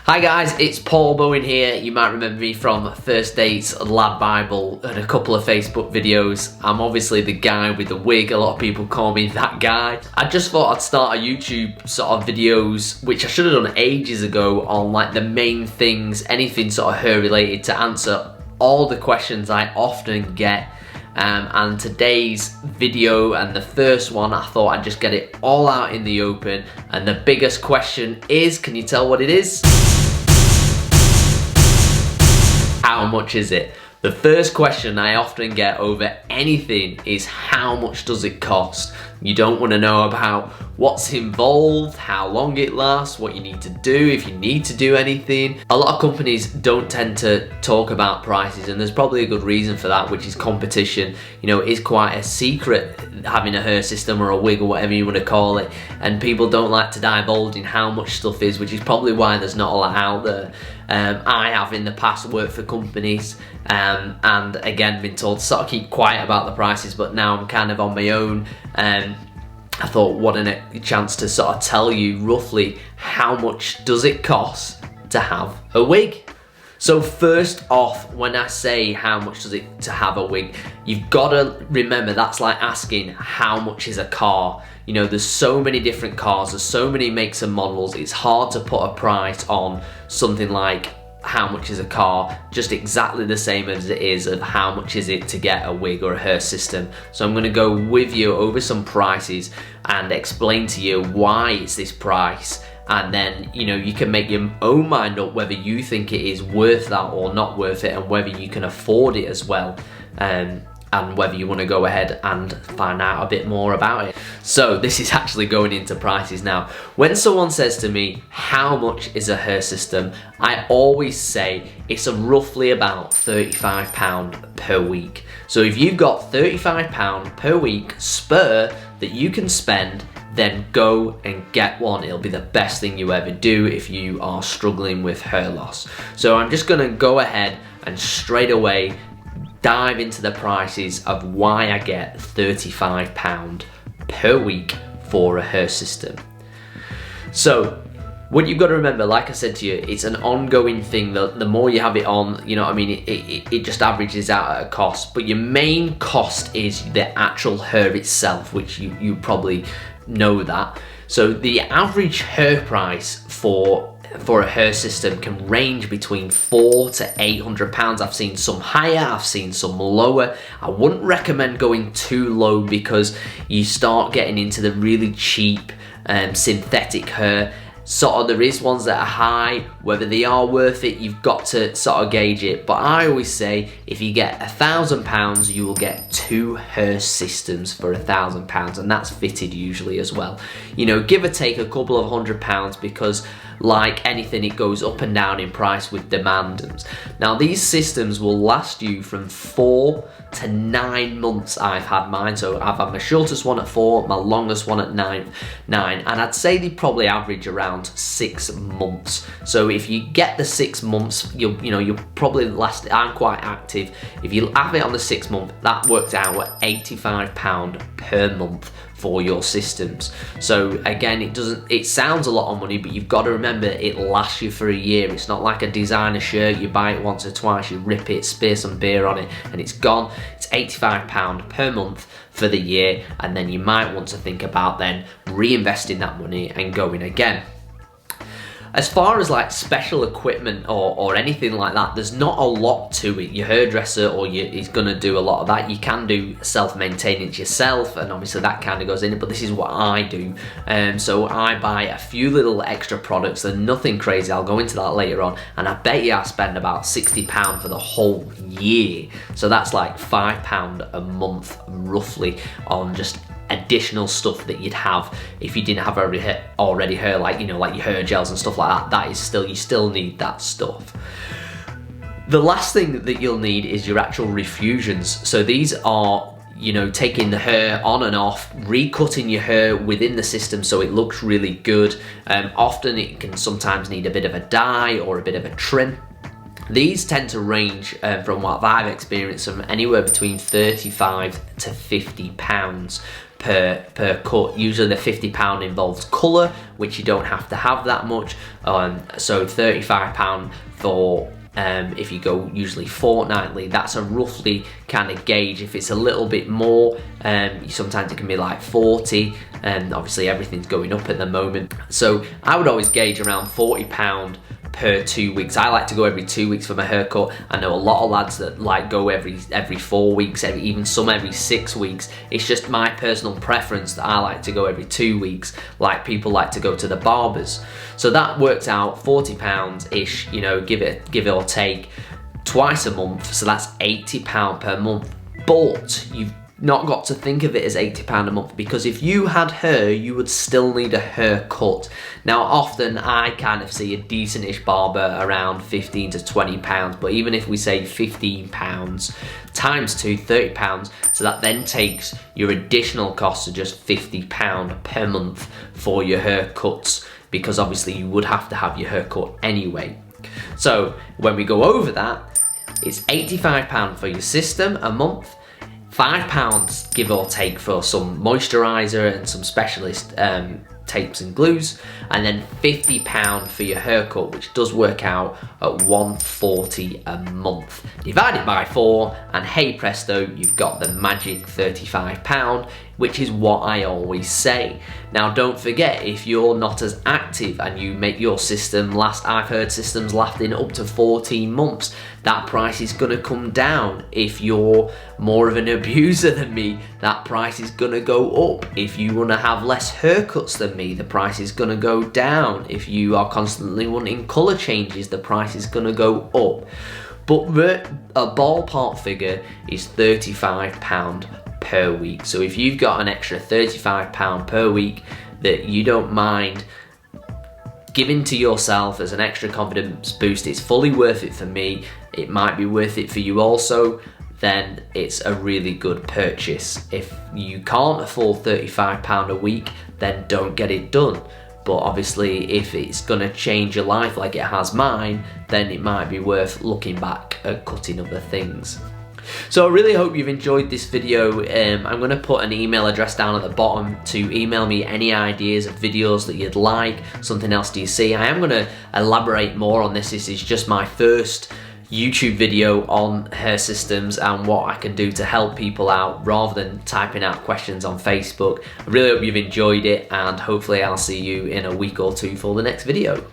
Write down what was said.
Hi guys, it's Paul Bowen here. You might remember me from First Dates, Lad Bible and a couple of Facebook videos. I'm obviously the guy with the wig. A lot of people call me that guy. I just thought I'd start a YouTube sort of videos, which I should have done ages ago, on like the main things, anything sort of hair related, to answer all the questions I often get. And today's video and the first one, I thought I'd just get it all out in the open. And the biggest question is, can you tell what it is? How much is it? The first question I often get over anything is, how much does it cost? You don't want to know about what's involved, how long it lasts, what you need to do, if you need to do anything. A lot of companies don't tend to talk about prices, and there's probably a good reason for that, which is competition. You know, it is quite a secret having a hair system or a wig or whatever you want to call it, and people don't like to divulge in how much stuff is, which is probably why there's not a lot out there. I have in the past worked for companies and again been told to sort of keep quiet about the prices, but now I'm kind of on my own. I thought, what a chance to sort of tell you roughly how much does it cost to have a wig. So first off, when I say how much does it to have a wig, you've got to remember that's like asking how much is a car. You know, there's so many different cars, there's so many makes and models, it's hard to put a price on something like how much is a car, just exactly the same as it is of how much is it to get a wig or a hair system. So I'm going to go with you over some prices and explain to you why it's this price, and then, you know, you can make your own mind up whether you think it is worth that or not worth it, and whether you can afford it as well, and whether you want to go ahead and find out a bit more about it. So this is actually going into prices now. When someone says to me, how much is a hair system, I always say it's roughly about £35 per week. So if you've got £35 per week spare that you can spend, then go and get one. It'll be the best thing you ever do if you are struggling with hair loss. So I'm just gonna go ahead and straight away dive into the prices of why I get £35 per week for a hair system. So what you've got to remember, like I said to you, it's an ongoing thing. The more you have it on, you know what I mean, it just averages out at a cost. But your main cost is the actual hair itself, which you probably know that. So the average hair price for a hair system can range between £400 to £800. I've seen some higher, I've seen some lower. I wouldn't recommend going too low, because you start getting into the really cheap synthetic hair. Sort of, there is ones that are high. Whether they are worth it, you've got to sort of gauge it. But I always say, if you get £1,000, you will get 2 hair systems for £1,000, and that's fitted usually as well. You know, give or take a couple of £100, because like anything, it goes up and down in price with demand. Now these systems will last you from 4 to 9 months. I've had mine, so I've had my shortest one at 4, my longest one at 9, and I'd say they probably average around 6 months. So if you get the 6 months, you'll probably last. I'm quite active. If you have it on the 6 month, that works out at £85 per month for your systems. So again, it sounds a lot of money, but you've got to remember it lasts you for a year. It's not like a designer shirt, you buy it once or twice, you rip it, spear some beer on it, and it's gone. It's £85 per month for the year, and then you might want to think about then reinvesting that money and going again. As far as like special equipment or anything like that, there's not a lot to it. Your hairdresser is going to do a lot of that. You can do self-maintenance yourself, and obviously that kind of goes in it, but this is what I do. So I buy a few little extra products. They're nothing crazy. I'll go into that later on, and I bet you I spend about £60 for the whole year. So that's like £5 a month roughly on just additional stuff that you'd have if you didn't have already hair, like, you know, like your hair gels and stuff like that. You still need that stuff. The last thing that you'll need is your actual refusions. So these are, you know, taking the hair on and off, recutting your hair within the system so it looks really good. Often it can sometimes need a bit of a dye or a bit of a trim. These tend to range from what I've experienced from anywhere between £35 to £50 per cut. Usually the £50 involves colour, which you don't have to have that much. So £35 for if you go usually fortnightly. That's a roughly kind of gauge. If it's a little bit more, sometimes it can be like 40, and obviously everything's going up at the moment. So I would always gauge around £40 per 2 weeks. I like to go every 2 weeks for my haircut. I know a lot of lads that like go every 4 weeks, even some every 6 weeks. It's just my personal preference that I like to go every 2 weeks, like people like to go to the barbers. So that works out £40-ish, you know, give it or take, twice a month. So that's £80 per month. But you've not got to think of it as £80 a month, because if you had hair, you would still need a haircut. Now, often I kind of see a decentish barber around £15 to £20, but even if we say £15 times 2, £30, so that then takes your additional cost to just £50 per month for your haircuts, because obviously you would have to have your haircut anyway. So when we go over that, it's £85 for your system a month, £5 give or take for some moisturiser and some specialist tapes and glues, and then £50 for your haircut, which does work out at £140 a month. Divided by 4, and hey presto, you've got the magic £35, which is what I always say. Now don't forget, if you're not as active and you make your system last, I've heard systems lasting up to 14 months, that price is gonna come down. If you're more of an abuser than me, that price is gonna go up. If you wanna have less haircuts than me, the price is gonna go down. If you are constantly wanting colour changes, the price is gonna go up. But a ballpark figure is £35 per week. So if you've got an extra £35 per week that you don't mind giving to yourself as an extra confidence boost, it's fully worth it for me. It might be worth it for you also. Then it's a really good purchase. If you can't afford £35 a week, then don't get it done. But obviously, if it's gonna change your life like it has mine, then it might be worth looking back at cutting other things. So I really hope you've enjoyed this video. I'm going to put an email address down at the bottom to email me any ideas of videos that you'd like, something else do you see. I am going to elaborate more on this. This is just my first YouTube video on hair systems and what I can do to help people out, rather than typing out questions on Facebook. I really hope you've enjoyed it, and hopefully I'll see you in a week or two for the next video.